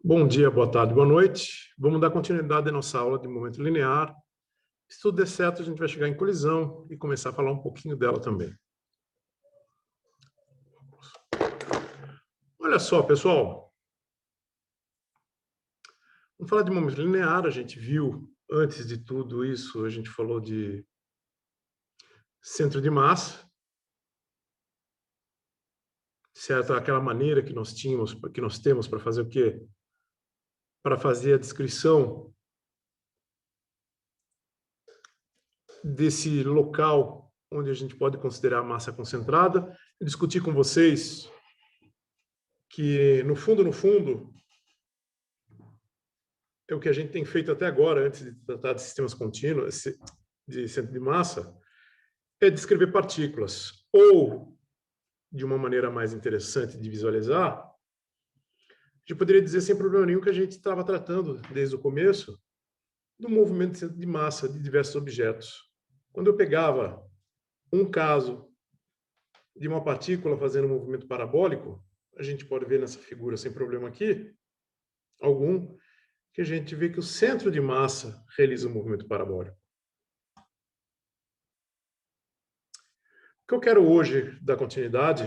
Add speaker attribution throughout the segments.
Speaker 1: Bom dia, boa tarde, boa noite. Vamos dar continuidade à nossa aula de momento linear. Se tudo der certo, a gente vai chegar em colisão e começar a falar um pouquinho dela também. Olha só, pessoal. Vamos falar de momento linear. A gente viu, antes de tudo isso, a gente falou de centro de massa. Certo? Aquela maneira que nós temos para fazer o quê? Para fazer a descrição desse local onde a gente pode considerar a massa concentrada. Eu discuti com vocês que, no fundo, é o que a gente tem feito até agora, antes de tratar de sistemas contínuos, de centro de massa, é descrever partículas. Ou, de uma maneira mais interessante de visualizar, a gente poderia dizer sem problema nenhum que a gente estava tratando, desde o começo, do movimento de centro de massa de diversos objetos. Quando eu pegava um caso de uma partícula fazendo um movimento parabólico, a gente pode ver nessa figura sem problema aqui, que a gente vê que o centro de massa realiza um movimento parabólico. O que eu quero hoje dar continuidade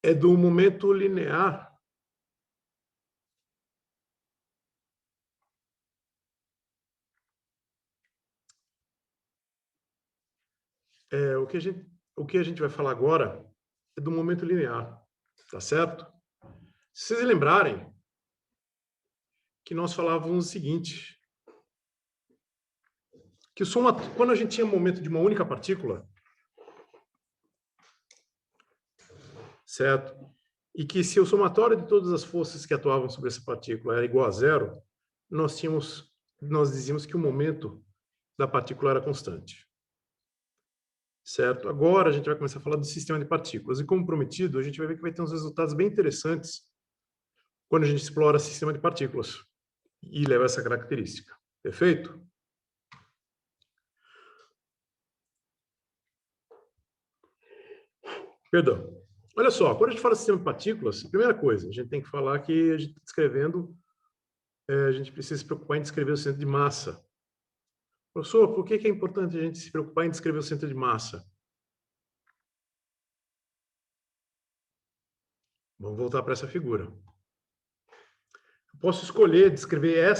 Speaker 1: é do momento linear o que a gente vai falar agora é do momento linear, tá certo? Se vocês lembrarem que nós falávamos o seguinte, que quando a gente tinha um momento de uma única partícula, certo? E que se o somatório de todas as forças que atuavam sobre essa partícula era igual a zero, nós dizíamos que o momento da partícula era constante. Certo? Agora a gente vai começar a falar do sistema de partículas. E como prometido, a gente vai ver que vai ter uns resultados bem interessantes quando a gente explora o sistema de partículas e leva essa característica. Perfeito? Perdão. Olha só, quando a gente fala de sistema de partículas, primeira coisa, a gente tem que falar que a gente está descrevendo, a gente precisa se preocupar em descrever o centro de massa. Professor, por que é importante a gente se preocupar em descrever o centro de massa? Vamos voltar para essa figura. Eu posso escolher descrever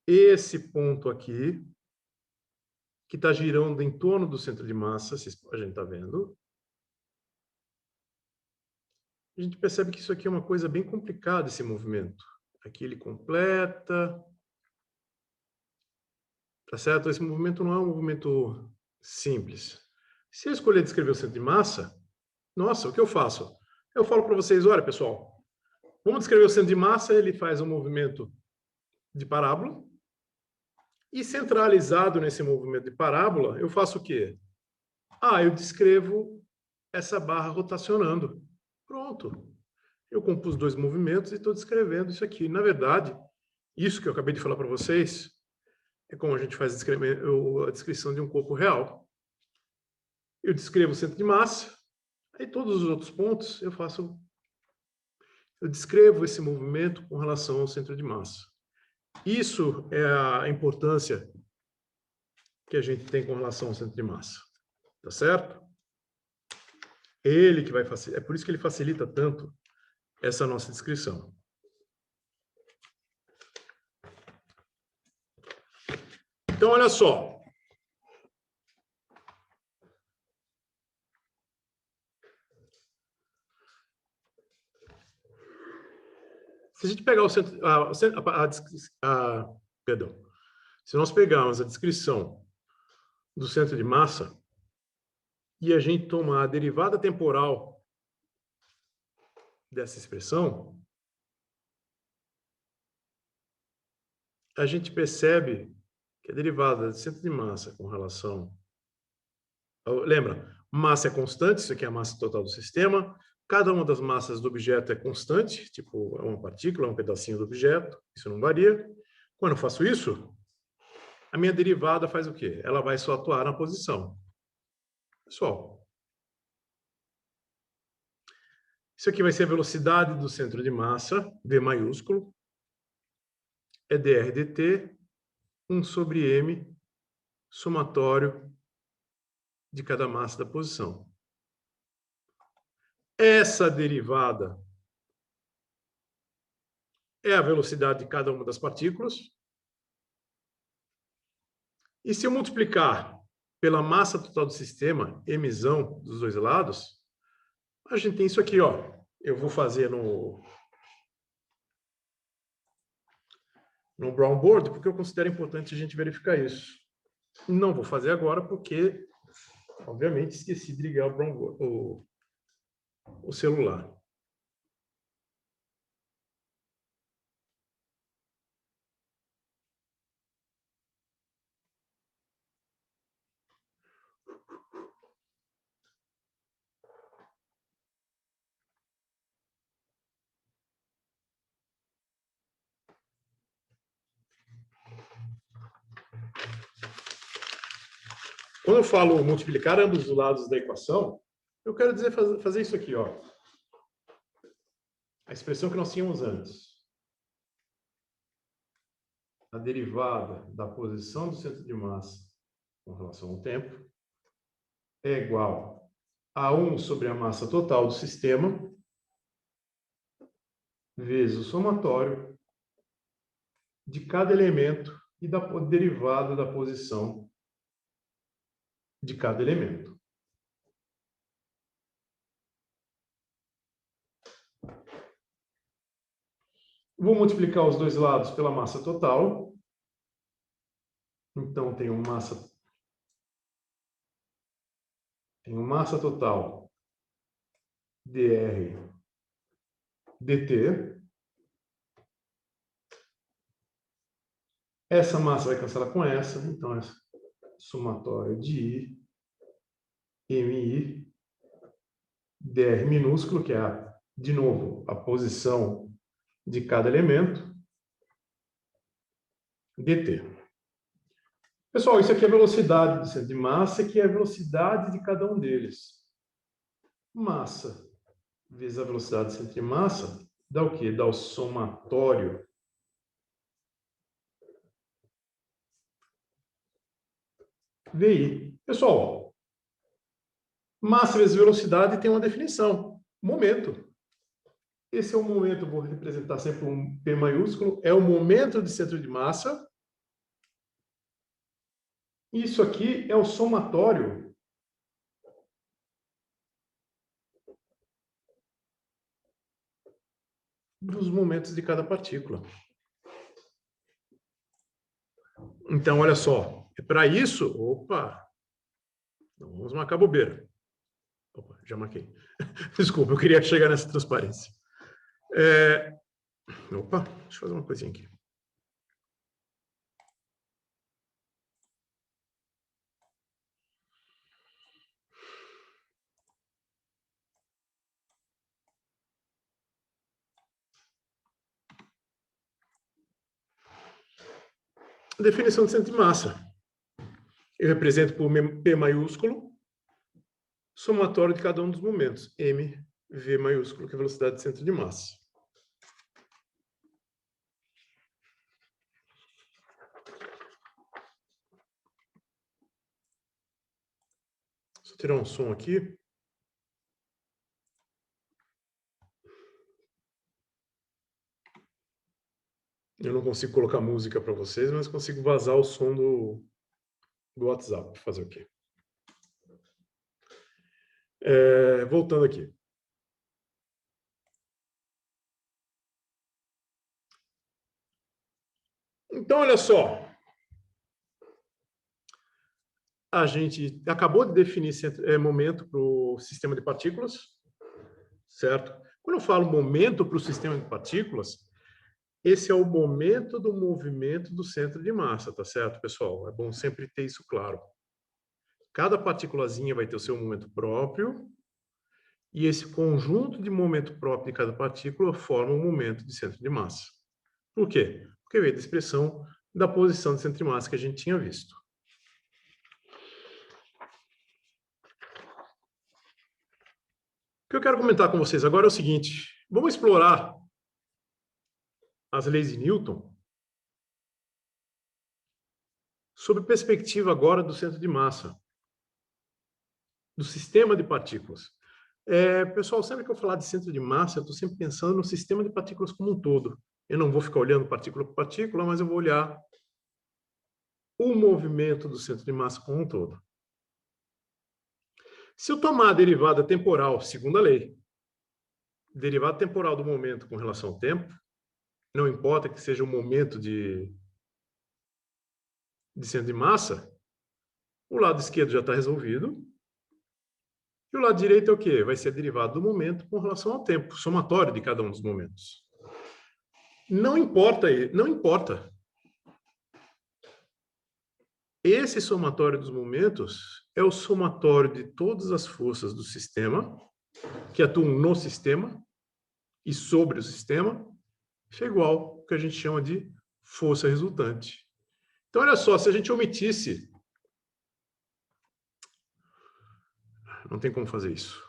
Speaker 1: esse ponto aqui, que está girando em torno do centro de massa, a gente está vendo. A gente percebe que isso aqui é uma coisa bem complicada, esse movimento. Aqui ele completa. Tá certo? Esse movimento não é um movimento simples. Se eu escolher descrever o centro de massa, nossa, o que eu faço? Eu falo para vocês, olha, pessoal, vamos descrever o centro de massa, ele faz um movimento de parábola, e centralizado nesse movimento de parábola, eu faço o quê? Eu descrevo essa barra rotacionando. Pronto. Eu compus dois movimentos e estou descrevendo isso aqui. Na verdade, isso que eu acabei de falar para vocês é como a gente faz a descrição de um corpo real. Eu descrevo o centro de massa, aí todos os outros pontos eu descrevo esse movimento com relação ao centro de massa. Isso é a importância que a gente tem com relação ao centro de massa. Tá certo? Ele que vai facilitar, é por isso que ele facilita tanto essa nossa descrição. Então, olha só. Se a gente pegar perdão. Se nós pegarmos a descrição do centro de massa e a gente tomar a derivada temporal dessa expressão, a gente percebe que a derivada do centro de massa com relação... Lembra, massa é constante, isso aqui é a massa total do sistema. Cada uma das massas do objeto é constante, tipo, é uma partícula, é um pedacinho do objeto, isso não varia. Quando eu faço isso, a minha derivada faz o quê? Ela vai só atuar na posição. Pessoal, Isso aqui vai ser a velocidade do centro de massa, V maiúsculo, é dr dt, 1 sobre m, somatório de cada massa da posição. Essa derivada é a velocidade de cada uma das partículas. E se eu multiplicar pela massa total do sistema, emissão dos dois lados, a gente tem isso aqui, ó. Eu vou fazer no brown board, porque eu considero importante a gente verificar isso. Não vou fazer agora, porque, obviamente, esqueci de ligar o brown board, o celular. Quando eu falo multiplicar ambos os lados da equação, eu quero dizer fazer isso aqui, ó. A expressão que nós tínhamos antes. A derivada da posição do centro de massa com relação ao tempo é igual a 1 sobre a massa total do sistema vezes o somatório de cada elemento e da derivada da posição de cada elemento. Vou multiplicar os dois lados pela massa total. Então, tenho massa total dr dt. Essa massa vai cancelar com essa, então é somatório de I, mi, dr minúsculo, que é, de novo, a posição de cada elemento, dt. Pessoal, isso aqui é a velocidade do centro de massa, que é a velocidade de cada um deles. Massa vezes a velocidade do centro de massa dá o quê? Dá o somatório VI. Pessoal, massa vezes velocidade tem uma definição. Momento. Esse é o momento, vou representar sempre um P maiúsculo, é o momento de centro de massa. Isso aqui é o somatório dos momentos de cada partícula. Então, olha só, para isso, vamos marcar bobeira. Opa, já marquei. Desculpa, eu queria chegar nessa transparência. Deixa eu fazer uma coisinha aqui. Definição de centro de massa. Eu represento por P maiúsculo, somatório de cada um dos momentos. M, V maiúsculo, que é a velocidade de centro de massa. Só tirar um som aqui. Eu não consigo colocar música para vocês, mas consigo vazar o som do WhatsApp. Fazer o quê? Voltando aqui. Então, olha só. A gente acabou de definir momento para o sistema de partículas, certo? Quando eu falo momento para o sistema de partículas, esse é o momento do movimento do centro de massa, tá certo, pessoal? É bom sempre ter isso claro. Cada partículazinha vai ter o seu momento próprio, e esse conjunto de momento próprio de cada partícula forma um momento de centro de massa. Por quê? Porque veio da expressão da posição de centro de massa que a gente tinha visto. O que eu quero comentar com vocês agora é o seguinte. Vamos explorar as leis de Newton sob perspectiva agora do centro de massa, do sistema de partículas. Pessoal, sempre que eu falar de centro de massa, eu estou sempre pensando no sistema de partículas como um todo. Eu não vou ficar olhando partícula por partícula, mas eu vou olhar o movimento do centro de massa como um todo. Se eu tomar a derivada temporal, segunda lei, derivada temporal do momento com relação ao tempo, não importa que seja o momento de centro de massa, o lado esquerdo já está resolvido. E o lado direito é o quê? Vai ser a derivada do momento com relação ao tempo, somatório de cada um dos momentos. Não importa. Esse somatório dos momentos é o somatório de todas as forças do sistema, que atuam no sistema e sobre o sistema, isso é igual ao que a gente chama de força resultante. Então, olha só, se a gente omitisse... Não tem como fazer isso.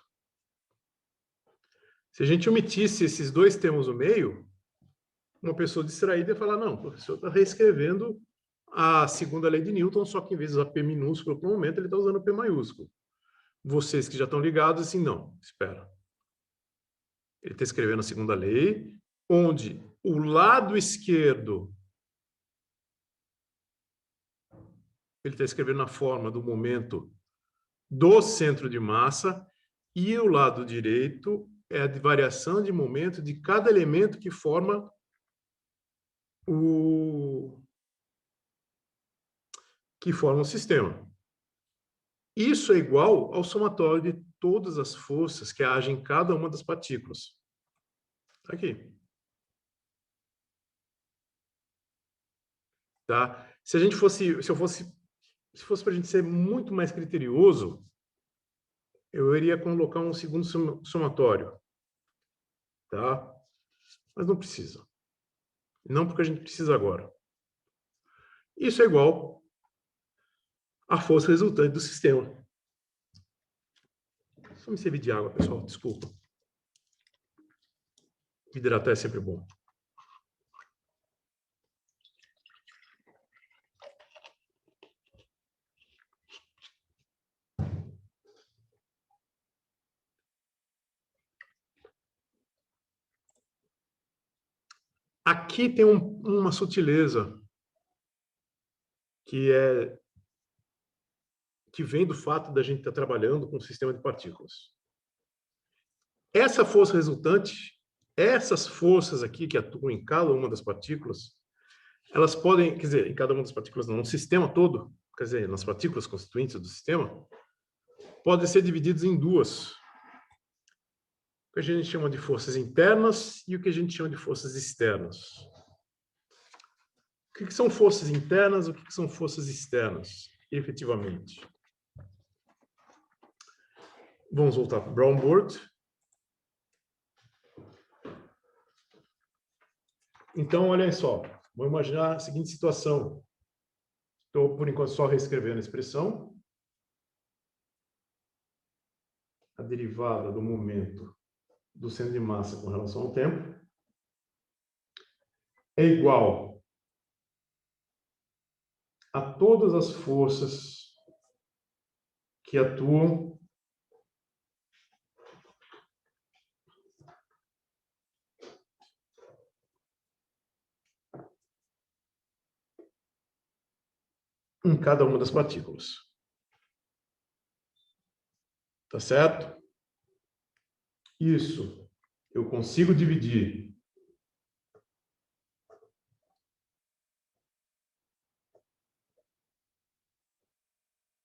Speaker 1: Se a gente omitisse esses dois termos no meio, uma pessoa distraída ia falar, não, o professor está reescrevendo a segunda lei de Newton, só que em vez de usar P minúsculo para o momento, ele está usando P maiúsculo. Vocês que já estão ligados, assim, não, espera. Ele está escrevendo a segunda lei, onde o lado esquerdo, ele está escrevendo na forma do momento do centro de massa, e o lado direito é a variação de momento de cada elemento que forma o sistema. Isso é igual ao somatório de todas as forças que agem em cada uma das partículas. Está aqui. Tá? Se fosse para a gente ser muito mais criterioso, eu iria colocar um segundo somatório. Tá? Mas não precisa. Não porque a gente precisa agora. Isso é igual à força resultante do sistema. Só me servir de água, pessoal. Desculpa. Hidratar é sempre bom. Aqui tem uma sutileza que vem do fato da gente estar trabalhando com um sistema de partículas. Essa força resultante, essas forças aqui que atuam em cada uma das partículas, elas podem, quer dizer, em cada uma das partículas, não, no sistema todo, quer dizer, nas partículas constituintes do sistema, podem ser divididas em duas. O que a gente chama de forças internas e o que a gente chama de forças externas. O que são forças internas e o que são forças externas, efetivamente? Vamos voltar para o Brown Board. Então, olha só, vamos imaginar a seguinte situação. Estou, por enquanto, só reescrevendo a expressão. A derivada do momento do centro de massa com relação ao tempo é igual a todas as forças que atuam em cada uma das partículas. Tá certo? Isso eu consigo dividir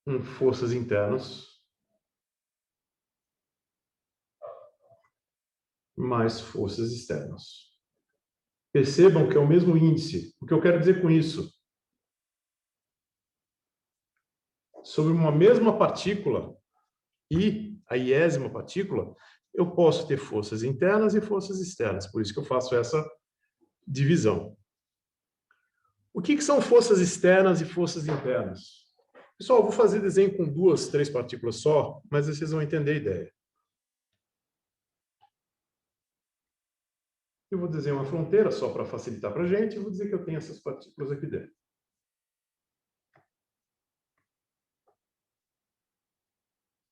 Speaker 1: em forças internas mais forças externas. Percebam que é o mesmo índice. O que eu quero dizer com isso? Sobre uma mesma partícula, e a iésima partícula, eu posso ter forças internas e forças externas. Por isso que eu faço essa divisão. O que são forças externas e forças internas? Pessoal, eu vou fazer desenho com 2, 3 partículas só, mas vocês vão entender a ideia. Eu vou desenhar uma fronteira só para facilitar para a gente. Eu vou dizer que eu tenho essas partículas aqui dentro.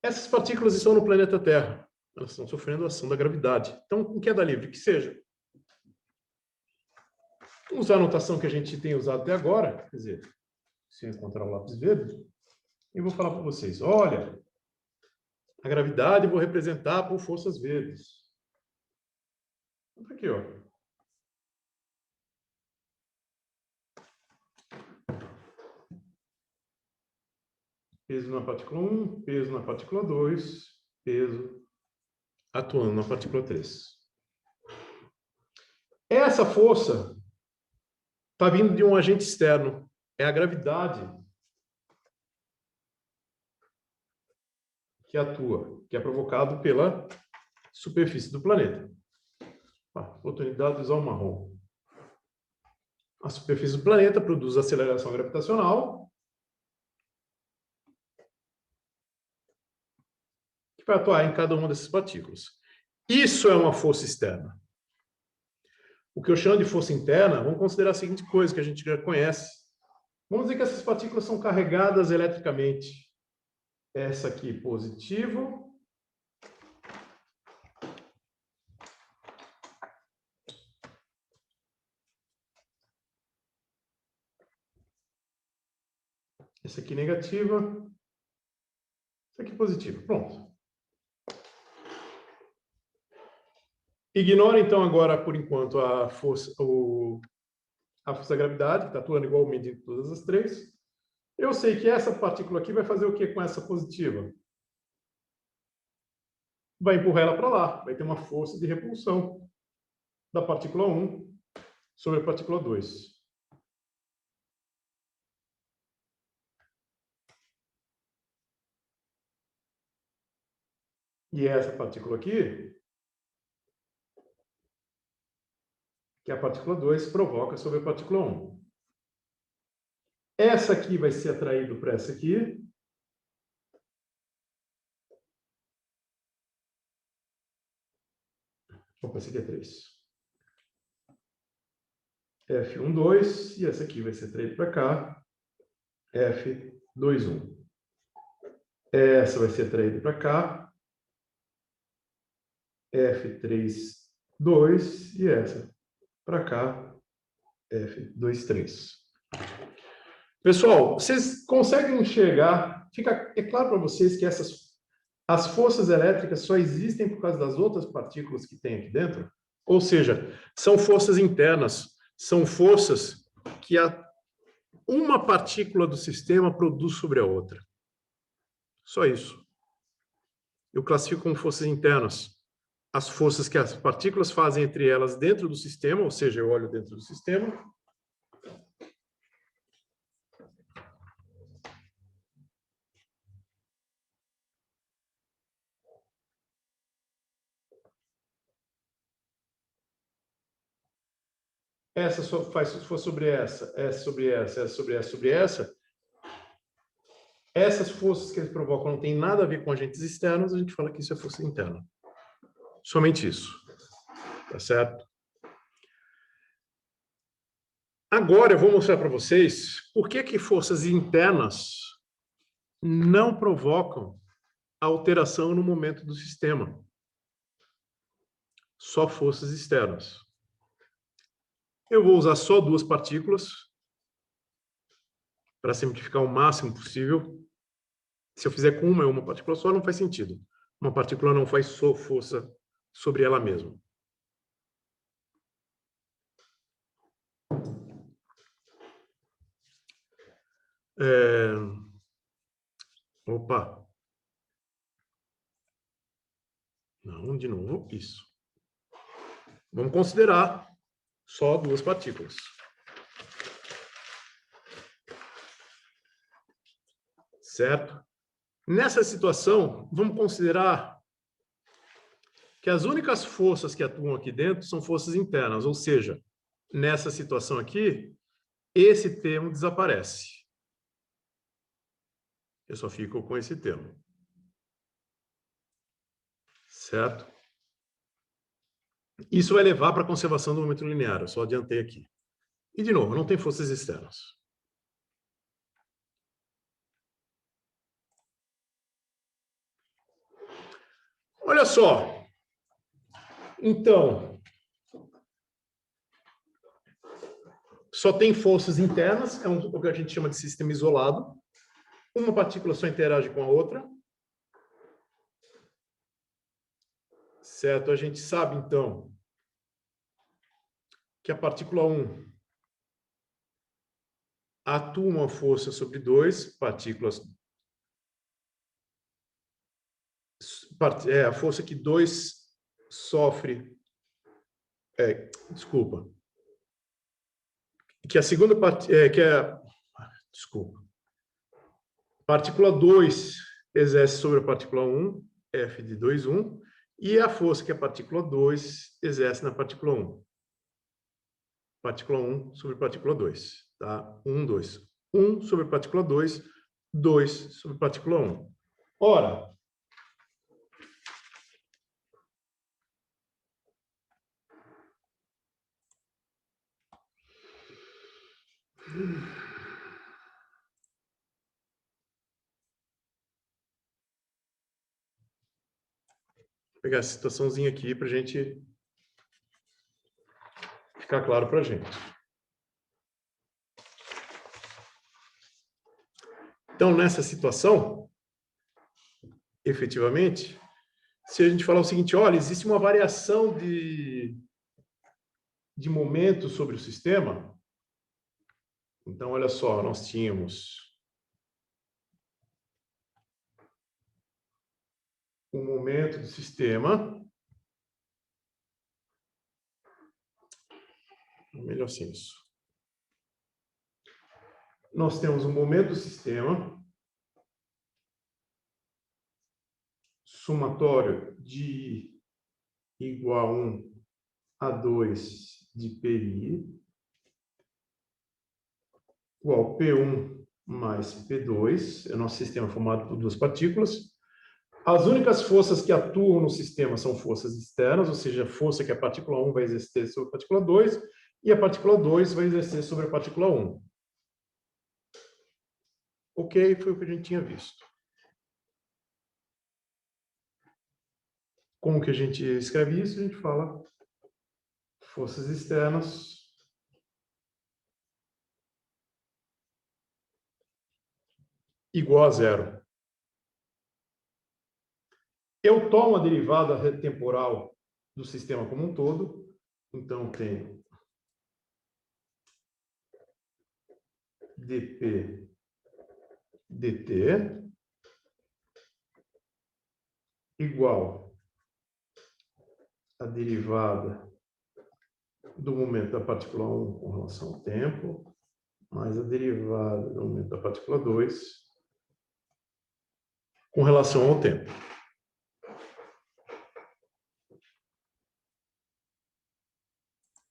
Speaker 1: Essas partículas estão no planeta Terra. Elas estão sofrendo a ação da gravidade. Então, em queda livre, que seja. Vamos usar a notação que a gente tem usado até agora. Quer dizer, se eu encontrar o lápis verde, eu vou falar para vocês. Olha, a gravidade eu vou representar por forças verdes. Então, aqui, ó. Peso na partícula 1, peso na partícula 2, peso atuando na partícula 3. Essa força está vindo de um agente externo. É a gravidade que atua, que é provocado pela superfície do planeta. Oportunidade de usar o marrom. A superfície do planeta produz aceleração gravitacional que vai atuar em cada uma dessas partículas. Isso é uma força externa. O que eu chamo de força interna, vamos considerar a seguinte coisa que a gente já conhece. Vamos dizer que essas partículas são carregadas eletricamente. Essa aqui positivo. Essa aqui negativa. Essa aqui positiva. Pronto. Ignora, então, agora, por enquanto, a força da gravidade, que está atuando igualmente em todas as três. Eu sei que essa partícula aqui vai fazer o que com essa positiva? Vai empurrar ela para lá. Vai ter uma força de repulsão da partícula 1 sobre a partícula 2. E essa partícula aqui, que é a partícula 2, provoca sobre a partícula 1. Essa aqui vai ser atraída para essa aqui. Opa, esse aqui é 3. F1, 2. E essa aqui vai ser atraída para cá. F2, 1. Essa vai ser atraída para cá. F3, 2. E essa para cá. F2, 3. Pessoal, vocês conseguem enxergar? É claro para vocês que as forças elétricas só existem por causa das outras partículas que tem aqui dentro? Ou seja, são forças internas, são forças que uma partícula do sistema produz sobre a outra. Só isso. Eu classifico como forças internas as forças que as partículas fazem entre elas dentro do sistema, ou seja, eu olho dentro do sistema. Essa só faz se for sobre essa sobre essa, essa sobre essa, sobre essa. Essas forças que eles provocam não tem nada a ver com agentes externos, a gente fala que isso é força interna. Somente isso. Tá certo? Agora eu vou mostrar para vocês por que forças internas não provocam alteração no momento do sistema. Só forças externas. Eu vou usar só duas partículas para simplificar o máximo possível. Se eu fizer com uma partícula só, não faz sentido. Uma partícula não faz só força sobre ela mesma. Opa. Não, de novo, isso. Vamos considerar só duas partículas. Certo? Nessa situação, vamos considerar que as únicas forças que atuam aqui dentro são forças internas, ou seja, nessa situação aqui, esse termo desaparece. Eu só fico com esse termo. Certo? Isso vai levar para a conservação do momento linear, eu só adiantei aqui. E, de novo, não tem forças externas. Olha só. Então, só tem forças internas, é o que a gente chama de sistema isolado. Uma partícula só interage com a outra. Certo? A gente sabe, então, que a partícula 1 atua uma força sobre 2 partículas. A força que 2 sofre. Desculpa. Que a segunda desculpa. Partícula 2 exerce sobre a partícula 1, F de 2, 1, e a força que a partícula 2 exerce na partícula 1. Partícula 1 sobre partícula 2. Tá? 1, 2. 1 sobre partícula 2, 2 sobre partícula 1. Ora, vou pegar essa situaçãozinha aqui para a gente ficar claro para a gente. Então, nessa situação, efetivamente, se a gente falar o seguinte, olha, existe uma variação de momento sobre o sistema, então, olha só, nós tínhamos um momento do sistema, melhor assim isso. Nós temos um momento do sistema somatório de igual a 1 a 2 de PI, igual a P1 mais P2, é o nosso sistema formado por duas partículas. As únicas forças que atuam no sistema são forças externas, ou seja, a força que a partícula 1 vai exercer sobre a partícula 2 e a partícula 2 vai exercer sobre a partícula 1. Ok, foi o que a gente tinha visto. Como que a gente escreve isso? A gente fala forças externas igual a zero. Eu tomo a derivada temporal do sistema como um todo, então tem dp dt igual a derivada do momento da partícula 1 com relação ao tempo, mais a derivada do momento da partícula 2 com relação ao tempo.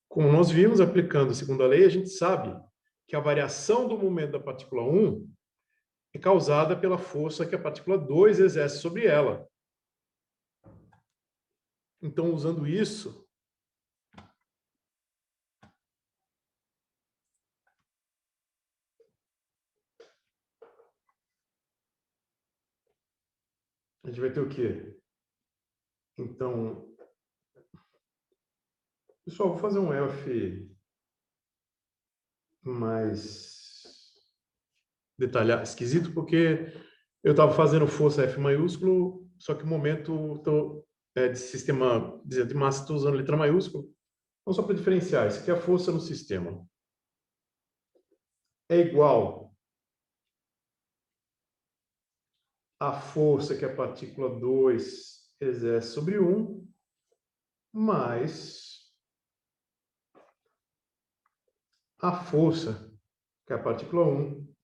Speaker 1: Como nós vimos, aplicando a segunda lei, a gente sabe que a variação do momento da partícula 1 é causada pela força que a partícula 2 exerce sobre ela. Então, usando isso, a gente vai ter o quê? Então, pessoal, vou fazer um F mais detalhado, esquisito, porque eu estava fazendo força F maiúsculo, só que o momento de sistema de massa estou usando letra maiúscula. Então, só para diferenciar, isso aqui é a força no sistema. É igual à força que a partícula 2 exerce sobre 1, mais a força que a partícula 1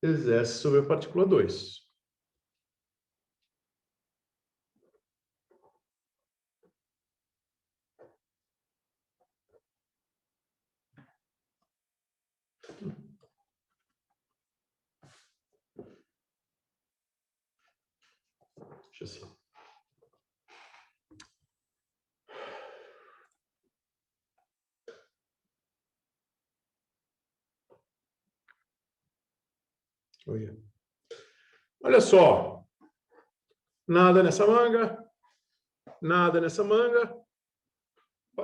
Speaker 1: exerce sobre a partícula 2. Deixa assim. Olha só. Nada nessa manga. Nada nessa manga.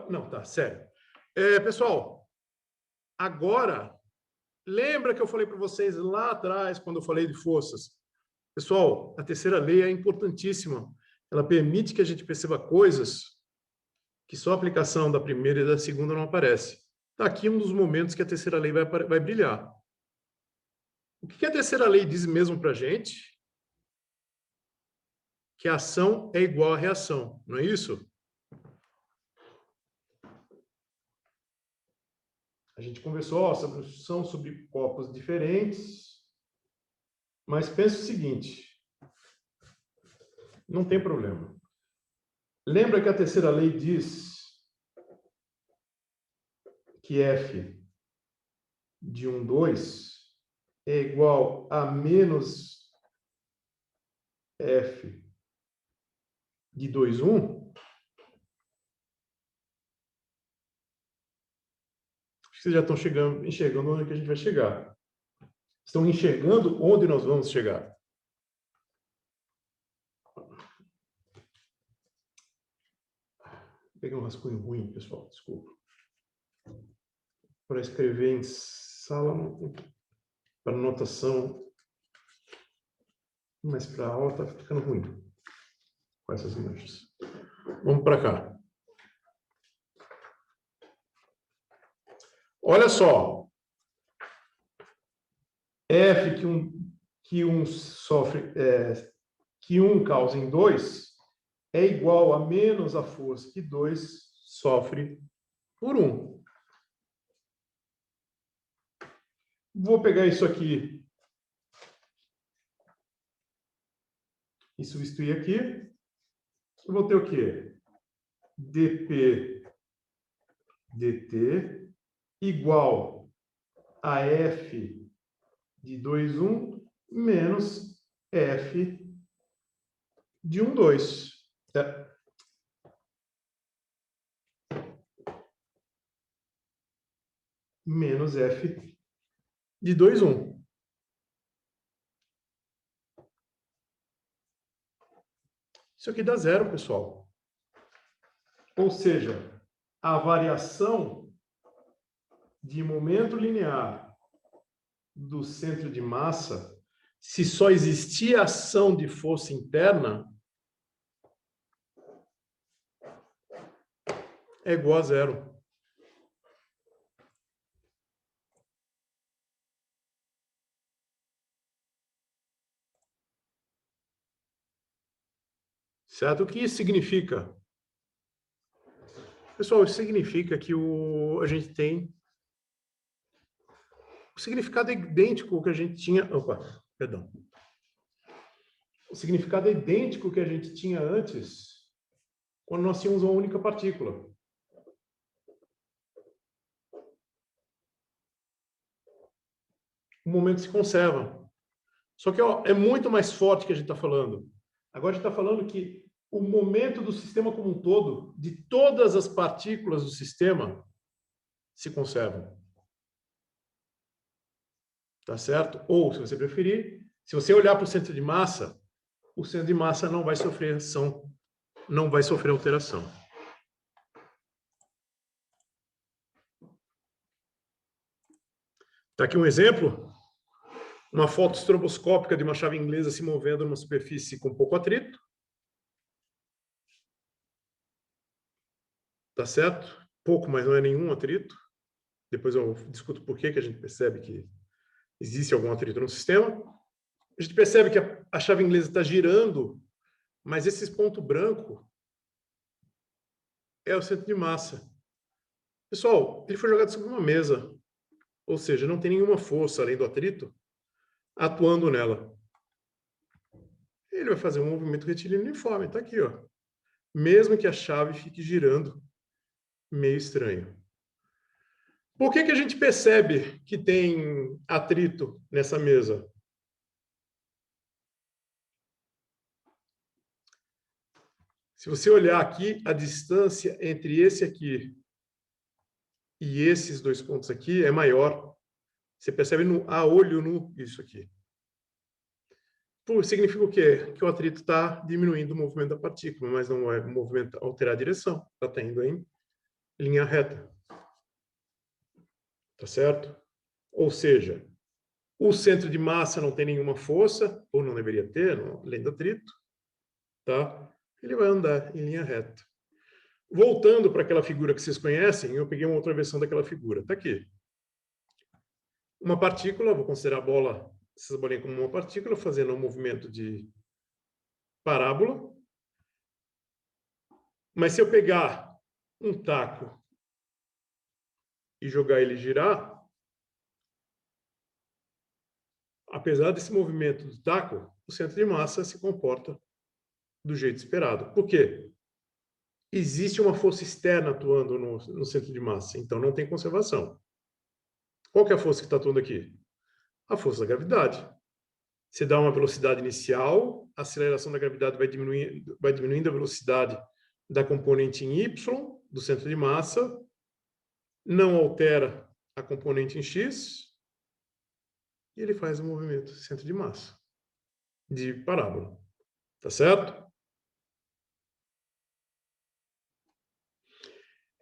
Speaker 1: Não, tá, sério. Pessoal, agora, lembra que eu falei para vocês lá atrás, quando eu falei de forças? Pessoal, a terceira lei é importantíssima. Ela permite que a gente perceba coisas que só a aplicação da primeira e da segunda não aparece. Está aqui um dos momentos que a terceira lei vai brilhar. O que a terceira lei diz mesmo para a gente? Que a ação é igual à reação, não é isso? A gente conversou sobre copos diferentes, mas pensa o seguinte, não tem problema. Lembra que a terceira lei diz que F de 1, 2 é igual a menos F de 2, 1? Vocês já estão enxergando onde que a gente vai chegar. Estão enxergando onde nós vamos chegar. Peguei um rascunho ruim, pessoal, desculpa. Para escrever em sala, para anotação, mas para aula está ficando ruim com essas imagens. Vamos para cá. Olha só. F que um causa em 2 é igual a menos a força que 2 sofre por 1. Vou pegar isso aqui e substituir aqui. Eu vou ter o quê? dP dt igual a F de 2, 1 menos F de 1, 2. Menos F de 2, 1. Isso aqui dá zero, pessoal. Ou seja, a variação de momento linear do centro de massa, se só existia ação de força interna, é igual a zero. Certo? O que isso significa? Pessoal, isso significa que a gente tem o significado é idêntico ao que a gente tinha... Opa, perdão. O significado é idêntico ao que a gente tinha antes, quando nós tínhamos uma única partícula. O momento se conserva. Só que ó, é muito mais forte que a gente está falando. Agora a gente está falando que o momento do sistema como um todo, de todas as partículas do sistema, se conservam. Tá certo? Ou, se você preferir, se você olhar para o centro de massa, o centro de massa não vai sofrer ação, não vai sofrer alteração. Está aqui um exemplo. Uma foto estroboscópica de uma chave inglesa se movendo numa superfície com pouco atrito. Tá certo? Pouco, mas não é nenhum atrito. Depois eu discuto por que a gente percebe que existe algum atrito no sistema. A gente percebe que a chave inglesa está girando, mas esse ponto branco é o centro de massa. Pessoal, ele foi jogado sobre uma mesa, ou seja, não tem nenhuma força além do atrito atuando nela. Ele vai fazer um movimento retilíneo uniforme, está aqui, ó. Mesmo que a chave fique girando, meio estranho. Por que a gente percebe que tem atrito nessa mesa? Se você olhar aqui, a distância entre esse aqui e esses dois pontos aqui é maior. Você percebe a olho nu isso aqui. significa o quê? Que o atrito está diminuindo o movimento da partícula, mas não é alterar a direção, está indo em linha reta. Tá certo? Ou seja, o centro de massa não tem nenhuma força, ou não deveria ter, além do atrito, tá? Ele vai andar em linha reta. Voltando para aquela figura que vocês conhecem, eu peguei uma outra versão daquela figura. Está aqui. Uma partícula, vou considerar a bola, essa bolinha como uma partícula, fazendo um movimento de parábola. Mas se eu pegar um taco e jogar ele girar, apesar desse movimento do taco, o centro de massa se comporta do jeito esperado. Por quê? Existe uma força externa atuando no centro de massa, então não tem conservação. Qual que é a força que está atuando aqui? A força da gravidade. Você dá uma velocidade inicial, a aceleração da gravidade vai diminuindo a velocidade da componente em y, do centro de massa, não altera a componente em x, e ele faz o movimento centro de massa, de parábola. Tá certo?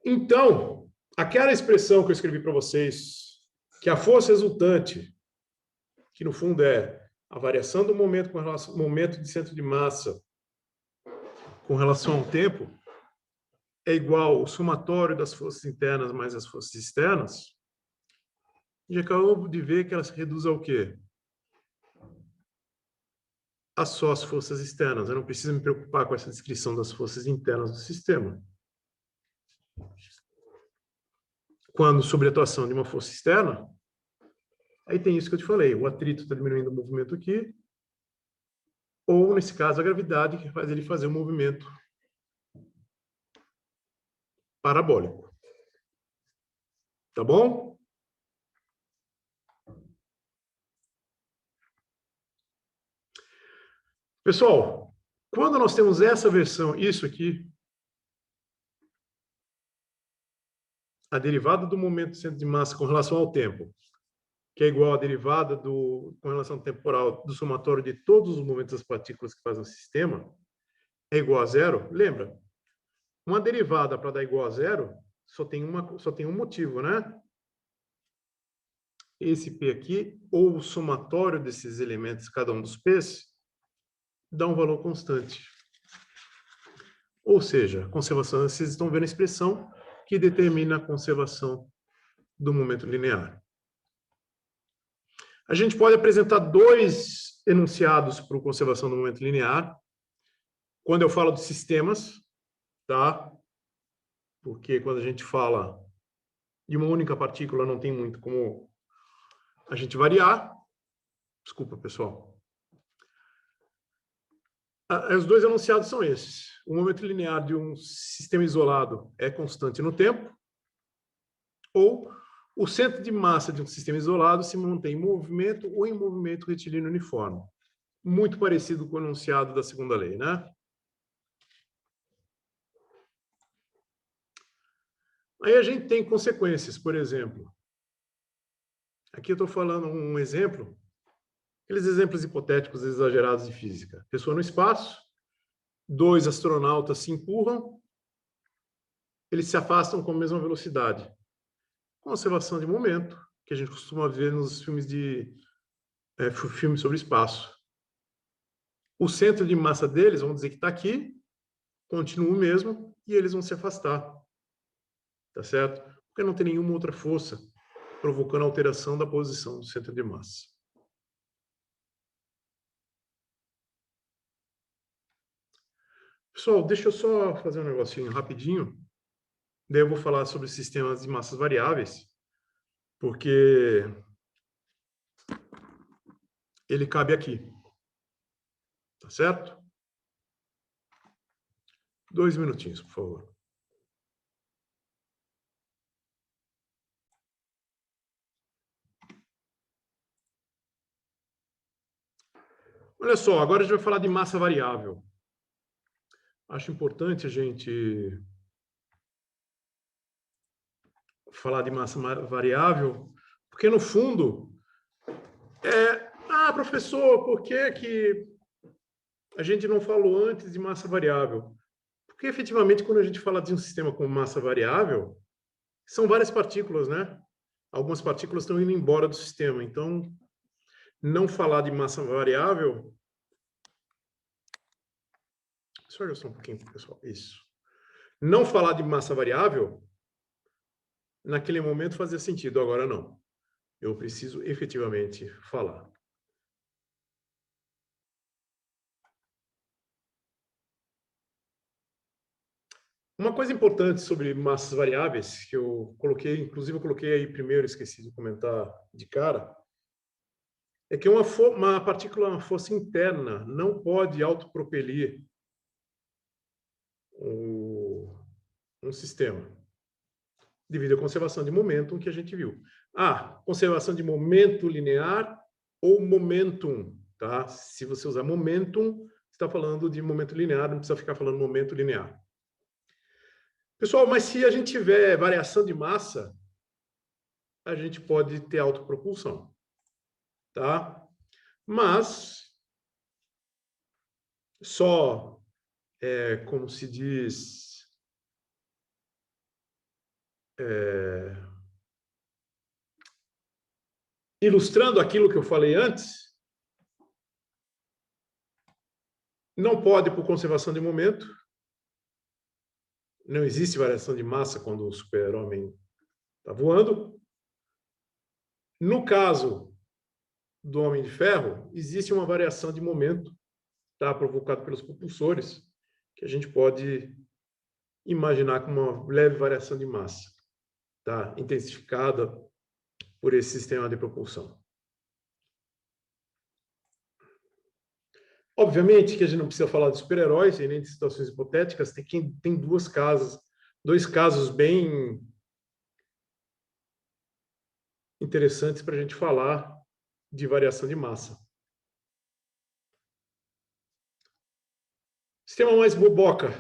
Speaker 1: Então, aquela expressão que eu escrevi para vocês, que a força resultante, que no fundo é a variação do momento com relação ao momento de centro de massa com relação ao tempo, é igual ao somatório das forças internas mais as forças externas, e acabou de ver que ela se reduz ao quê? A só as forças externas. Eu não preciso me preocupar com essa descrição das forças internas do sistema. Quando sobre a atuação de uma força externa, aí tem isso que eu te falei, o atrito está diminuindo o movimento aqui, ou, nesse caso, a gravidade, que faz ele fazer um movimento parabólico. Tá bom? Pessoal, quando nós temos essa versão, isso aqui, a derivada do momento do centro de massa com relação ao tempo, que é igual à derivada com relação temporal do somatório de todos os momentos das partículas que fazem o sistema, é igual a zero. Lembra? Uma derivada para dar igual a zero só tem um motivo, né? Esse P aqui, ou o somatório desses elementos, cada um dos P's, dá um valor constante. Ou seja, a conservação, vocês estão vendo a expressão que determina a conservação do momento linear. A gente pode apresentar dois enunciados para a conservação do momento linear. Quando eu falo de sistemas, tá? Porque quando a gente fala de uma única partícula, não tem muito como a gente variar. Desculpa, pessoal. Os dois enunciados são esses. O momento linear de um sistema isolado é constante no tempo, ou o centro de massa de um sistema isolado se mantém em movimento ou em movimento retilíneo uniforme. Muito parecido com o enunciado da segunda lei, né? Aí a gente tem consequências, por exemplo. Aqui eu estou falando um exemplo, aqueles exemplos hipotéticos exagerados de física. Pessoa no espaço, dois astronautas se empurram, eles se afastam com a mesma velocidade. Conservação de momento, que a gente costuma ver nos filmes filmes sobre espaço. O centro de massa deles, vamos dizer que está aqui, continua o mesmo, e eles vão se afastar. Tá certo? Porque não tem nenhuma outra força provocando alteração da posição do centro de massa. Pessoal, deixa eu só fazer um negocinho rapidinho. Daí eu vou falar sobre sistemas de massas variáveis, porque ele cabe aqui. Tá certo? 2 minutinhos, por favor. Olha só, agora a gente vai falar de massa variável. Acho importante a gente falar de massa variável, porque no fundo professor, por que a gente não falou antes de massa variável? Porque, efetivamente, quando a gente fala de um sistema com massa variável, são várias partículas, né? Algumas partículas estão indo embora do sistema. Então, não falar de massa variável... Só ajustar um pouquinho, pessoal. Isso. Não falar de massa variável, naquele momento fazia sentido, agora não. Eu preciso efetivamente falar. Uma coisa importante sobre massas variáveis, que eu coloquei, inclusive eu coloquei aí primeiro, esqueci de comentar de cara, é que uma partícula, uma força interna, não pode autopropelir um sistema, devido à conservação de momento que a gente viu. Conservação de momento linear ou momentum, tá? Se você usar momentum, você está falando de momento linear, não precisa ficar falando momento linear. Pessoal, mas se a gente tiver variação de massa, a gente pode ter autopropulsão, tá? Mas só, como se diz, ilustrando aquilo que eu falei antes, não pode por conservação de momento, não existe variação de massa quando o super-homem está voando. No caso do Homem de Ferro, existe uma variação de momento, tá, provocada pelos propulsores, que a gente pode imaginar como uma leve variação de massa, tá, intensificada por esse sistema de propulsão. Obviamente que a gente não precisa falar de super-heróis e nem de situações hipotéticas, tem dois casos bem interessantes para a gente falar de variação de massa. Sistema mais boboca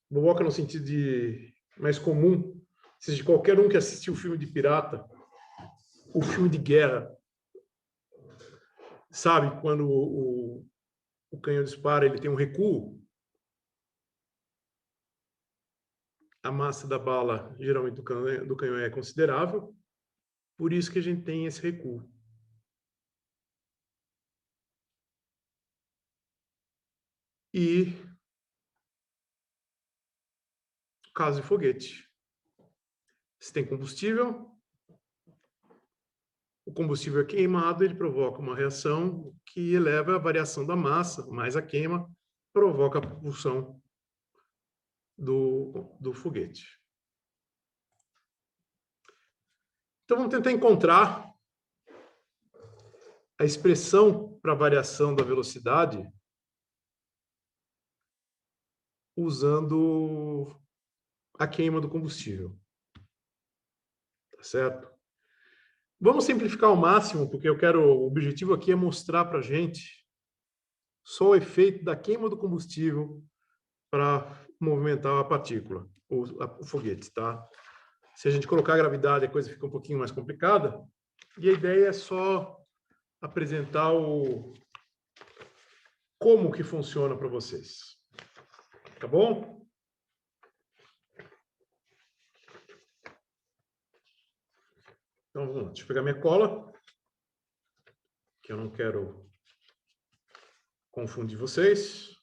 Speaker 1: no sentido de mais comum, ou seja, qualquer um que assistiu o filme de pirata, o filme de guerra, sabe, quando o canhão dispara, ele tem um recuo, a massa da bala, geralmente do canhão é considerável, por isso que a gente tem esse recuo. E caso de foguete. Se tem combustível, o combustível é queimado, ele provoca uma reação que eleva a variação da massa, mais a queima, provoca a propulsão do foguete. Então, vamos tentar encontrar a expressão para variação da velocidade usando a queima do combustível. Tá certo? Vamos simplificar ao máximo, porque o objetivo aqui é mostrar para a gente só o efeito da queima do combustível para movimentar a partícula, o foguete, tá? Se a gente colocar a gravidade, a coisa fica um pouquinho mais complicada. E a ideia é só apresentar como que funciona para vocês. Tá bom? Então, vamos lá. Deixa eu pegar minha cola, que eu não quero confundir vocês.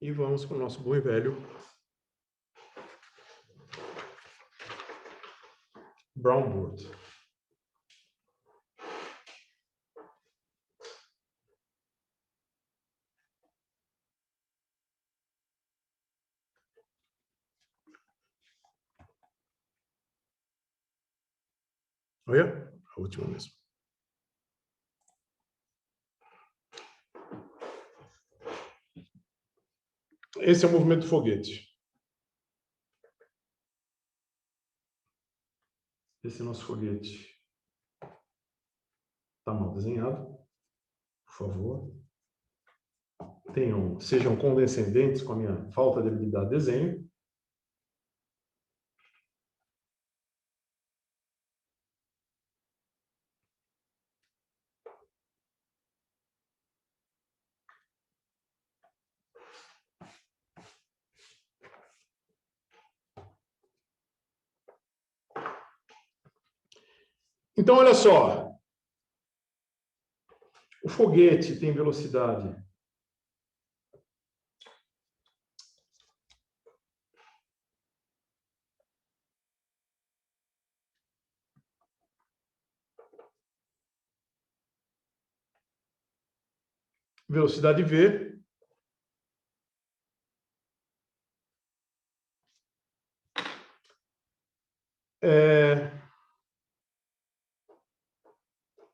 Speaker 1: E vamos para o nosso bom e velho brown board. Olha, a última mesmo. Esse é o movimento do foguete. Esse é o nosso foguete. Está mal desenhado, por favor. sejam condescendentes com a minha falta de habilidade de desenho. Então, olha só. O foguete tem velocidade V.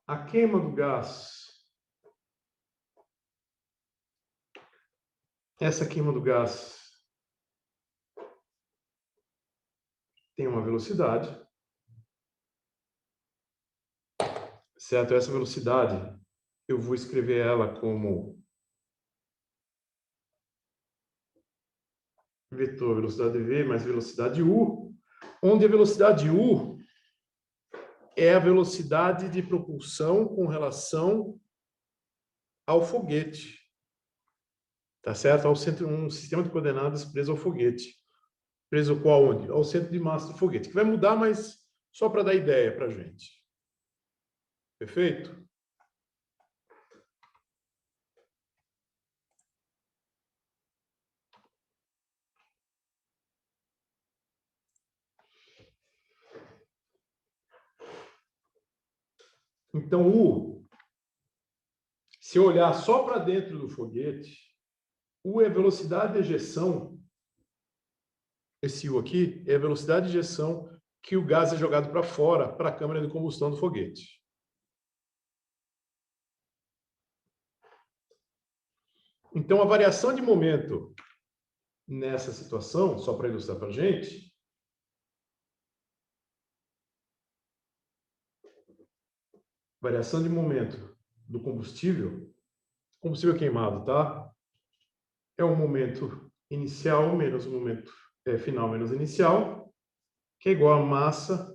Speaker 1: A queima do gás, essa queima do gás tem uma velocidade, certo? Essa velocidade, eu vou escrever ela como vetor velocidade v mais velocidade u, onde a velocidade u é a velocidade de propulsão com relação ao foguete. Tá certo? Um sistema de coordenadas preso ao foguete. Preso qual onde? Ao centro de massa do foguete. Que vai mudar, mas só para dar ideia para a gente. Perfeito? Então, se eu olhar só para dentro do foguete, U é a velocidade de ejeção. Esse U aqui é a velocidade de ejeção que o gás é jogado para fora, para a câmara de combustão do foguete. Então, a variação de momento nessa situação, só para ilustrar para a gente, variação de momento do combustível queimado, tá? É o momento inicial menos o momento final menos inicial, que é igual a massa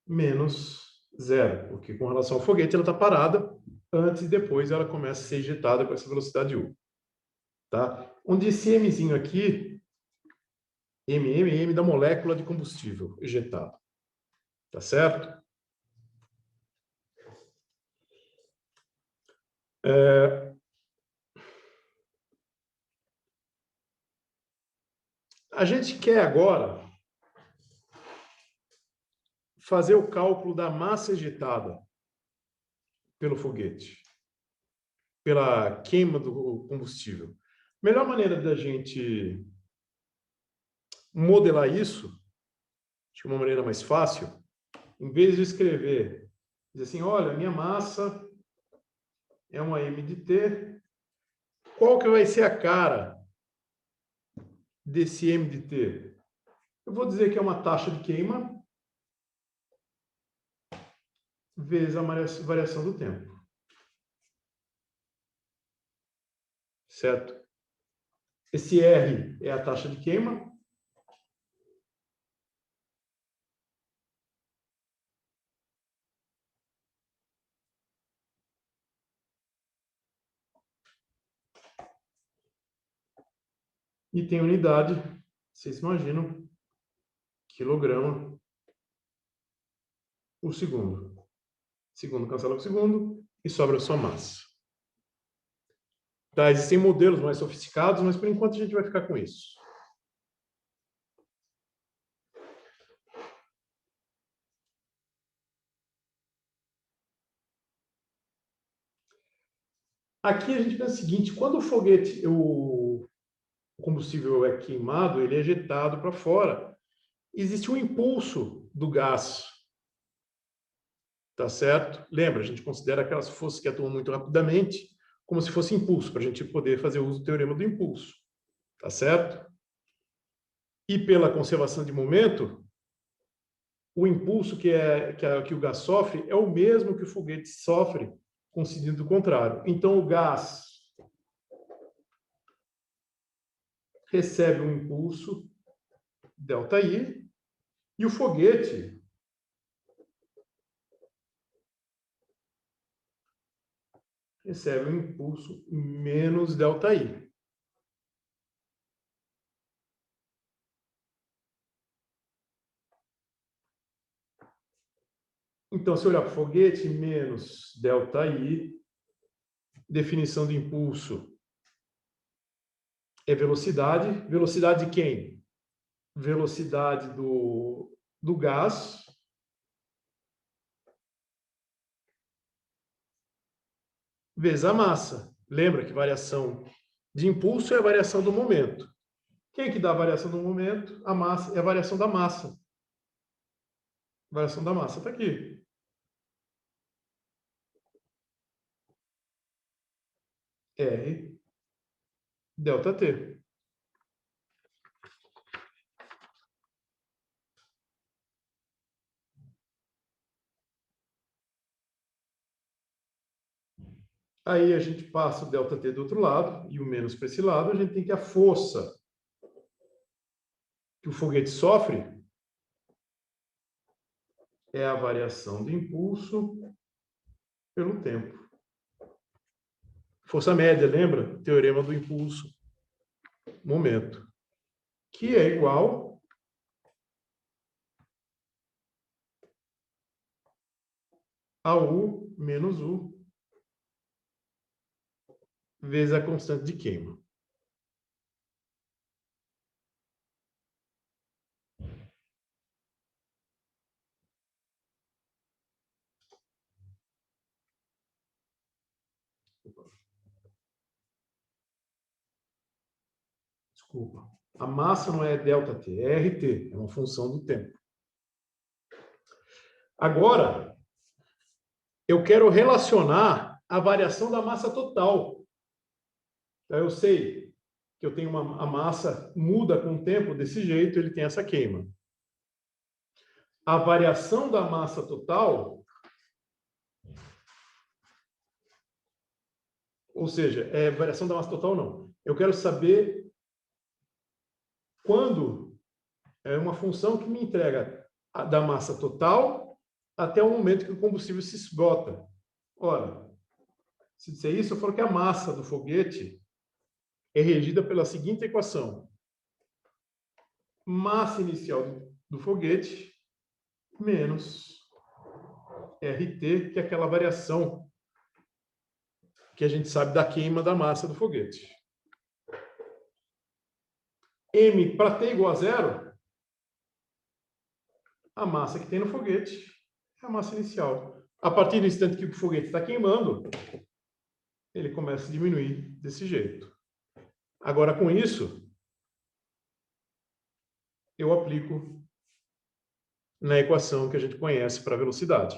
Speaker 1: menos zero, porque com relação ao foguete ela está parada, antes e depois ela começa a ser ejetada com essa velocidade U. Tá? Onde esse Mzinho aqui, M da molécula de combustível ejetado. Tá certo? A gente quer agora fazer o cálculo da massa ejetada pelo foguete, pela queima do combustível. A melhor maneira da gente modelar isso, acho que uma maneira mais fácil, em vez de escrever, dizer assim, olha, minha massa é uma m de t, qual que vai ser a cara desse m de t? Eu vou dizer que é uma taxa de queima vezes a variação do tempo. Certo? Esse R é a taxa de queima. E tem unidade, vocês imaginam, quilograma por segundo. Segundo cancela com segundo e sobra só massa. Tá, existem modelos mais sofisticados, mas por enquanto a gente vai ficar com isso. Aqui a gente pensa o seguinte, quando o foguete, o combustível é queimado, ele é ejetado para fora. Existe um impulso do gás. Tá certo? Lembra, a gente considera aquelas forças que atuam muito rapidamente como se fosse impulso, para a gente poder fazer uso do teorema do impulso. Tá certo? E pela conservação de momento, o impulso que o gás sofre é o mesmo que o foguete sofre com sentido contrário. Então, o gás recebe um impulso ΔI e o foguete recebe um impulso menos ΔI. Então, se olhar para o foguete, menos ΔI, definição de impulso é velocidade. Velocidade de quem? Velocidade do gás vezes a massa. Lembra que variação de impulso é a variação do momento. Quem que dá a variação do momento? A massa é a variação da massa. A variação da massa está aqui. R ΔT. Aí a gente passa o ΔT do outro lado e o menos para esse lado. A gente tem que a força que o foguete sofre é a variação do impulso pelo tempo. Força média, lembra? Teorema do impulso, momento. Que é igual a U menos U vezes a constante de queima. Desculpa. A massa não é ΔT, é RT, é uma função do tempo. Agora, eu quero relacionar a variação da massa total. Então, eu sei que eu tenho a massa muda com o tempo desse jeito, ele tem essa queima. A variação da massa total, ou seja, variação da massa total não. Eu quero saber quando é uma função que me entrega da massa total até o momento que o combustível se esgota. Ora, se disser isso, eu falo que a massa do foguete é regida pela seguinte equação. Massa inicial do foguete menos RT, que é aquela variação que a gente sabe da queima da massa do foguete. M para T igual a zero, a massa que tem no foguete é a massa inicial. A partir do instante que o foguete está queimando, ele começa a diminuir desse jeito. Agora, com isso, eu aplico na equação que a gente conhece para a velocidade,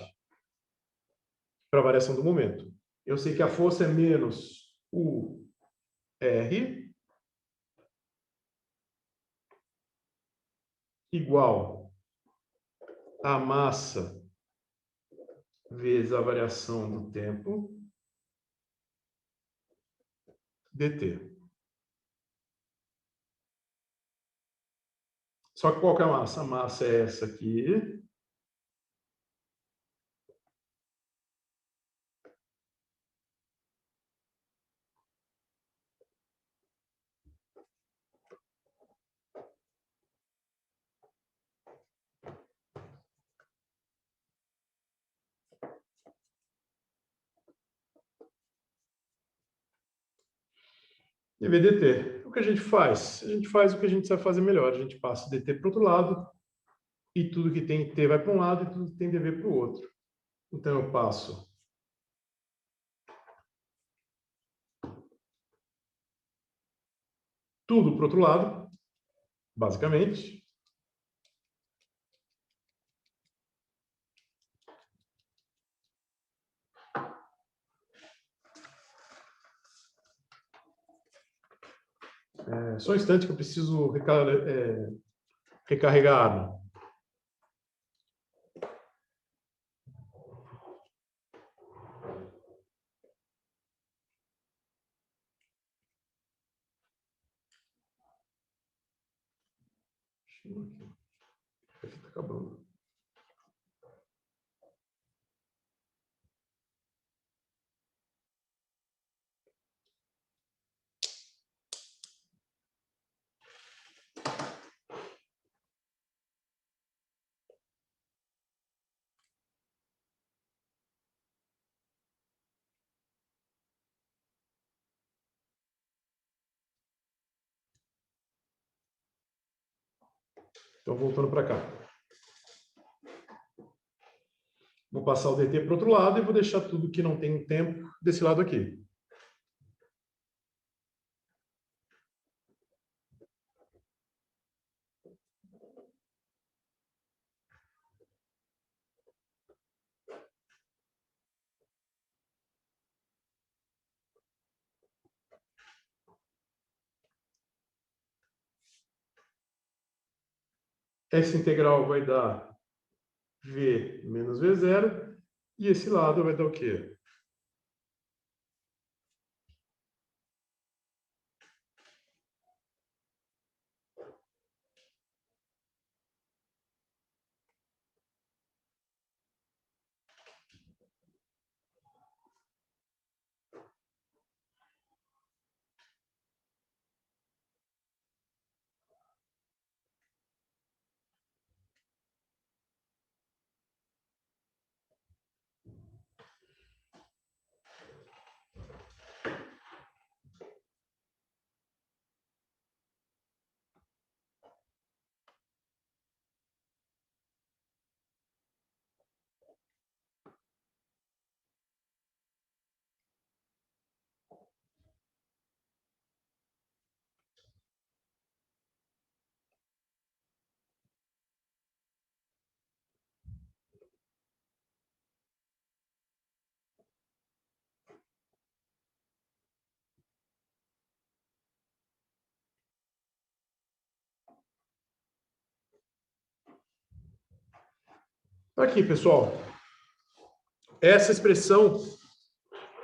Speaker 1: para a variação do momento. Eu sei que a força é menos o R igual a massa vezes a variação do tempo dt. Só que qual que é a massa? A massa é essa aqui. E VDT. O que a gente faz? A gente faz o que a gente sabe fazer melhor. A gente passa o dt para o outro lado e tudo que tem t vai para um lado e tudo que tem dv para o outro. Então, eu passo tudo para o outro lado, basicamente. Só um instante que eu preciso recarregar a arma. Continua aqui. Aqui está acabando. Então, voltando para cá. Vou passar o DT para o outro lado e vou deixar tudo que não tem tempo desse lado aqui. Essa integral vai dar V menos V0. E esse lado vai dar o quê? Aqui, pessoal. Essa expressão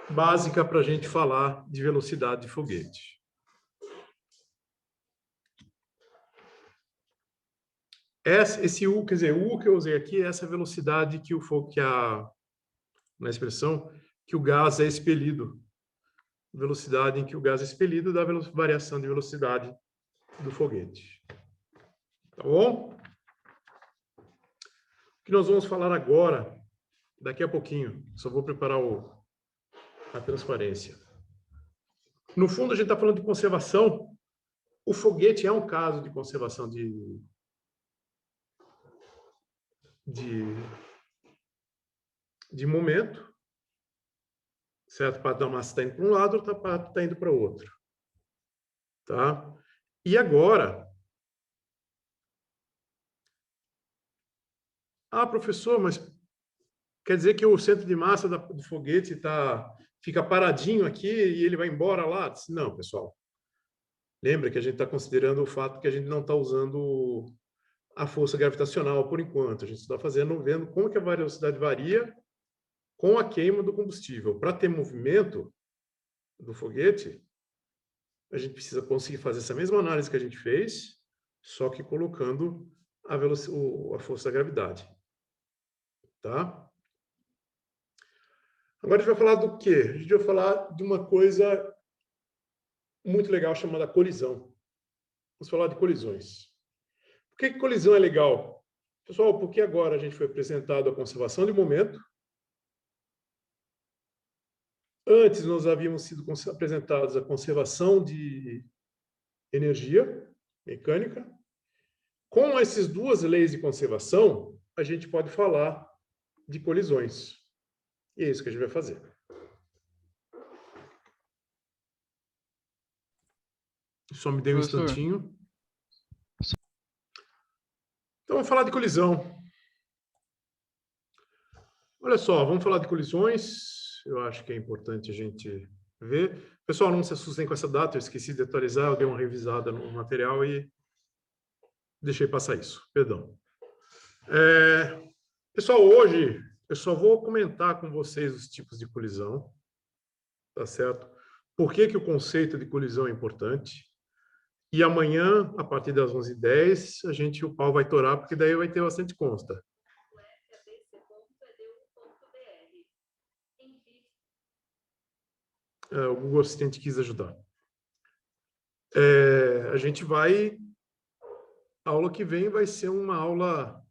Speaker 1: básica para a gente falar de velocidade de foguete. Esse U, quer dizer, o U que eu usei aqui é essa velocidade na expressão, que o gás é expelido. Velocidade em que o gás é expelido dá variação de velocidade do foguete. Tá bom? O que nós vamos falar agora, daqui a pouquinho, só vou preparar a transparência. No fundo, a gente está falando de conservação. O foguete é um caso de conservação de momento, certo? Parte da massa está indo para um lado, outra parte está indo para o outro. Tá? E agora... Ah, professor, mas quer dizer que o centro de massa do foguete fica paradinho aqui e ele vai embora lá? Não, pessoal. Lembra que a gente está considerando o fato que a gente não está usando a força gravitacional por enquanto. A gente está vendo como que a velocidade varia com a queima do combustível. Para ter movimento do foguete, a gente precisa conseguir fazer essa mesma análise que a gente fez, só que colocando a força da gravidade. Tá? Agora a gente vai falar do quê? A gente vai falar de uma coisa muito legal chamada colisão. Vamos falar de colisões. Por que colisão é legal? Pessoal, porque agora a gente foi apresentado a conservação de momento. Antes nós havíamos sido apresentados a conservação de energia mecânica. Com essas duas leis de conservação, a gente pode falar de colisões. E é isso que a gente vai fazer. Só me dê um instantinho. Então, vamos falar de colisão. Olha só, vamos falar de colisões. Eu acho que é importante a gente ver. Pessoal, não se assustem com essa data, eu esqueci de atualizar, eu dei uma revisada no material e deixei passar isso. Perdão. Pessoal, hoje eu só vou comentar com vocês os tipos de colisão, tá certo? Por que que o conceito de colisão é importante? E amanhã, a partir das 11h10, o pau vai torar, porque daí vai ter bastante consta. O Google Assistente quis ajudar. A gente vai... A aula que vem vai ser uma aula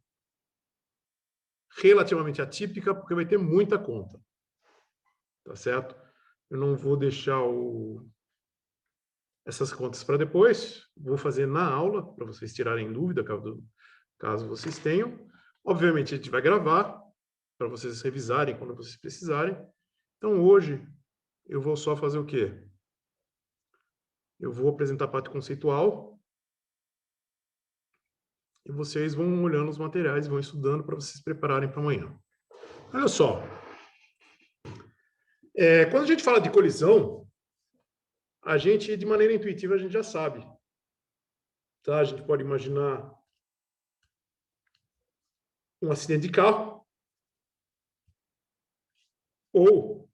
Speaker 1: relativamente atípica, porque vai ter muita conta. Tá certo? Eu não vou deixar essas contas para depois. Vou fazer na aula, para vocês tirarem dúvida, caso vocês tenham. Obviamente, a gente vai gravar, para vocês revisarem quando vocês precisarem. Então, hoje, eu vou só fazer o quê? Eu vou apresentar a parte conceitual e vocês vão olhando os materiais, vão estudando para vocês se prepararem para amanhã. Olha só. Quando a gente fala de colisão, a gente, de maneira intuitiva, a gente já sabe. Tá? A gente pode imaginar um acidente de carro ou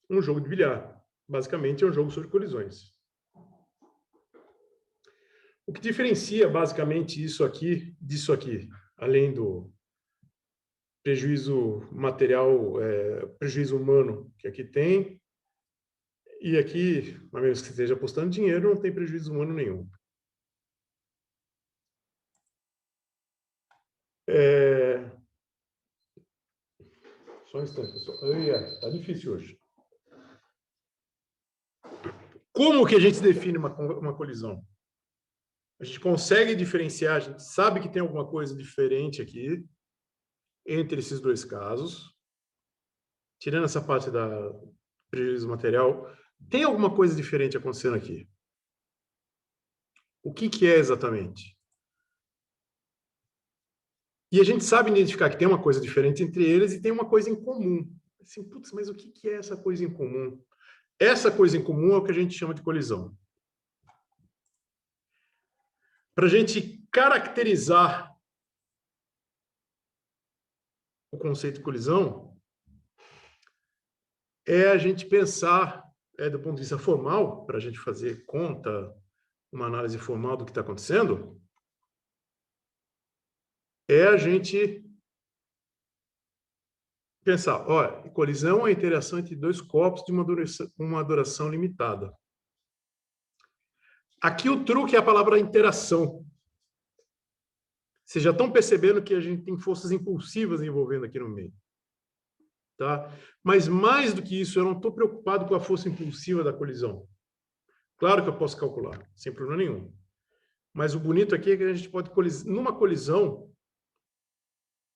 Speaker 1: um jogo de bilhar. Basicamente, é um jogo sobre colisões. O que diferencia, basicamente, isso aqui disso aqui, além do prejuízo material, prejuízo humano que aqui tem, e aqui, a menos que você esteja apostando dinheiro, não tem prejuízo humano nenhum. Só um instante, pessoal. Tá difícil hoje. Como que a gente define uma colisão? A gente consegue diferenciar, a gente sabe que tem alguma coisa diferente aqui entre esses dois casos. Tirando essa parte da prejuízo material, tem alguma coisa diferente acontecendo aqui? O que é exatamente? E a gente sabe identificar que tem uma coisa diferente entre eles e tem uma coisa em comum. Assim, putz, mas o que é essa coisa em comum? Essa coisa em comum é o que a gente chama de colisão. Para a gente caracterizar o conceito de colisão, é a gente pensar, do ponto de vista formal, para a gente fazer conta, uma análise formal do que está acontecendo, é a gente pensar, olha, colisão é a interação entre dois corpos de uma duração limitada. Aqui o truque é a palavra interação. Vocês já estão percebendo que a gente tem forças impulsivas envolvendo aqui no meio. Tá? Mas mais do que isso, eu não estou preocupado com a força impulsiva da colisão. Claro que eu posso calcular, sem problema nenhum. Mas o bonito aqui é que a gente pode, numa colisão,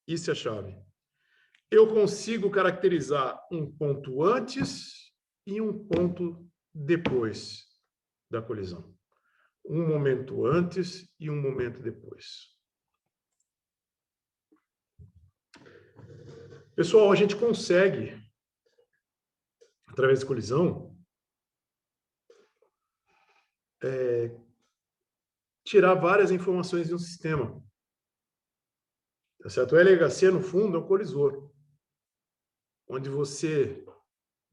Speaker 1: isso é a chave. Eu consigo caracterizar um ponto antes e um ponto depois da colisão. Um momento antes e um momento depois. Pessoal, a gente consegue, através de colisão, tirar várias informações de um sistema. Tá certo? O LHC, no fundo, é um colisor, onde você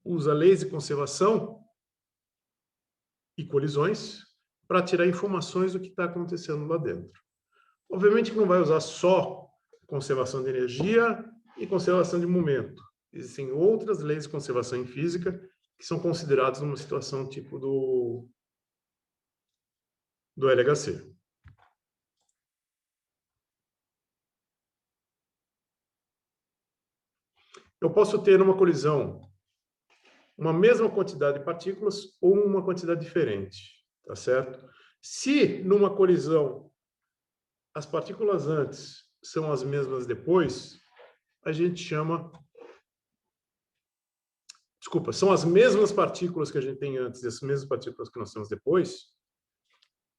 Speaker 1: usa leis de conservação e colisões para tirar informações do que está acontecendo lá dentro. Obviamente que não vai usar só conservação de energia e conservação de momento. Existem outras leis de conservação em física que são consideradas numa situação tipo do LHC. Eu posso ter numa colisão uma mesma quantidade de partículas ou uma quantidade diferente, tá certo? Se numa colisão as partículas antes são as mesmas depois, a gente chama... Desculpa, são as mesmas partículas que a gente tem antes e as mesmas partículas que nós temos depois,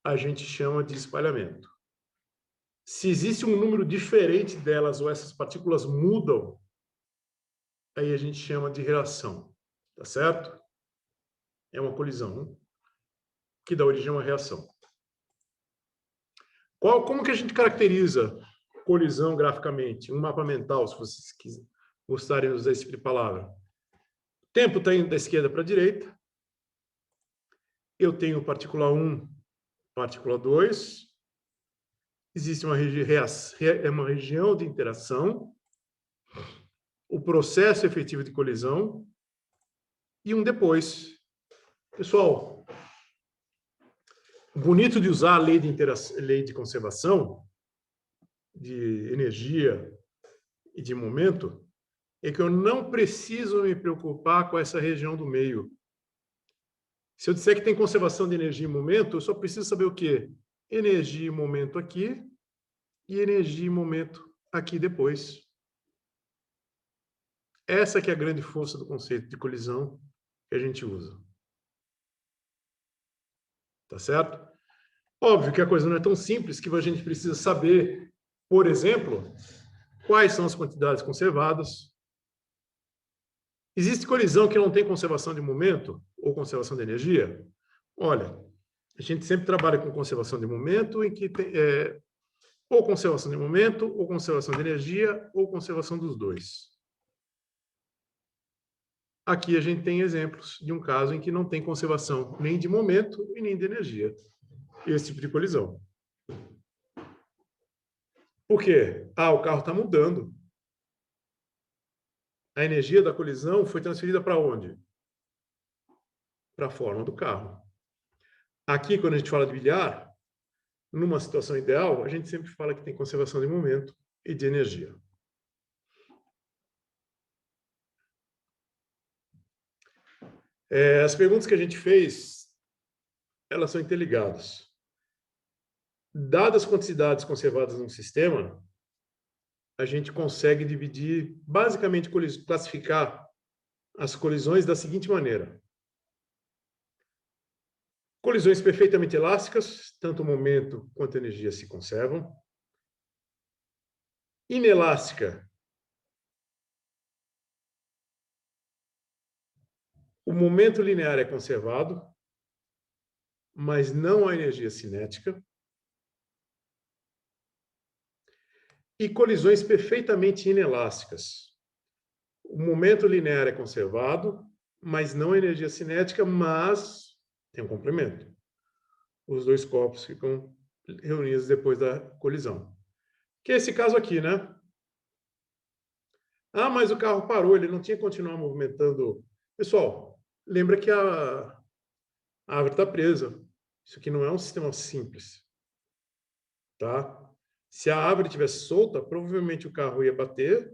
Speaker 1: a gente chama de espalhamento. Se existe um número diferente delas ou essas partículas mudam, aí a gente chama de reação, tá certo? É uma colisão que dá origem a uma reação. Como que a gente caracteriza colisão graficamente? Um mapa mental, se vocês gostarem de usar esse tipo de palavra. O tempo está indo da esquerda para a direita. Eu tenho partícula 1 Partícula 2. Existe uma região de interação, o processo efetivo de colisão e um depois. Pessoal, bonito de usar a lei de conservação de energia e de momento é que eu não preciso me preocupar com essa região do meio. Se eu disser que tem conservação de energia e momento, eu só preciso saber o quê? Energia e momento aqui e energia e momento aqui depois. Essa que é a grande força do conceito de colisão que a gente usa. Tá certo? Óbvio que a coisa não é tão simples que a gente precisa saber, por exemplo, quais são as quantidades conservadas. Existe colisão que não tem conservação de momento ou conservação de energia? Olha, a gente sempre trabalha com conservação de momento, em que tem ou conservação de momento, ou conservação de energia, ou conservação dos dois. Aqui a gente tem exemplos de um caso em que não tem conservação nem de momento e nem de energia. Esse tipo de colisão. Por quê? O carro está mudando. A energia da colisão foi transferida para onde? Para a forma do carro. Aqui, quando a gente fala de bilhar, numa situação ideal, a gente sempre fala que tem conservação de momento e de energia. As perguntas que a gente fez, elas são interligadas. Dadas as quantidades conservadas num sistema, a gente consegue dividir, basicamente, classificar as colisões da seguinte maneira. Colisões perfeitamente elásticas, tanto o momento quanto a energia se conservam. Inelástica. O momento linear é conservado, mas não a energia cinética. E colisões perfeitamente inelásticas. O momento linear é conservado, mas não a energia cinética, mas tem um complemento. Os dois corpos ficam reunidos depois da colisão. Que é esse caso aqui, né? Mas o carro parou, ele não tinha que continuar movimentando. Pessoal, lembra que a árvore está presa. Isso aqui não é um sistema simples. Tá? Se a árvore tivesse solta, provavelmente o carro ia bater,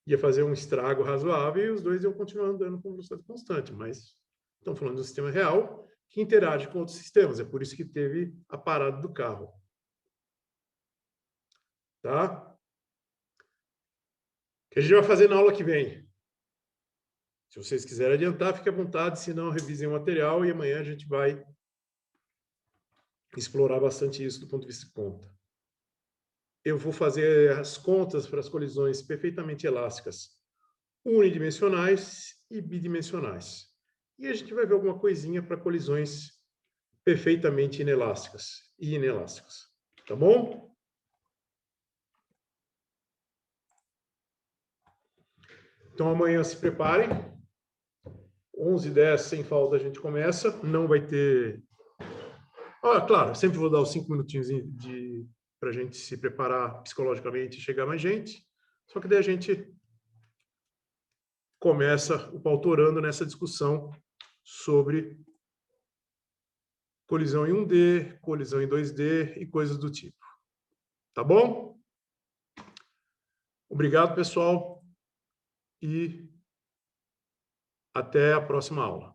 Speaker 1: ia fazer um estrago razoável e os dois iam continuar andando com velocidade constante. Mas estamos falando de um sistema real que interage com outros sistemas. É por isso que teve a parada do carro. Tá? O que a gente vai fazer na aula que vem? Se vocês quiserem adiantar, fique à vontade, se não, revisem o material e amanhã a gente vai explorar bastante isso do ponto de vista de conta. Eu vou fazer as contas para as colisões perfeitamente elásticas, unidimensionais e bidimensionais. E a gente vai ver alguma coisinha para colisões perfeitamente inelásticas e inelásticas. Tá bom? Então, amanhã se preparem. 11h10, sem falta, a gente começa. Não vai ter... claro, sempre vou dar os 5 minutinhos para a gente se preparar psicologicamente e chegar mais gente. Só que daí a gente começa o pautorando nessa discussão sobre colisão em 1D, colisão em 2D e coisas do tipo. Tá bom? Obrigado, pessoal, e até a próxima aula.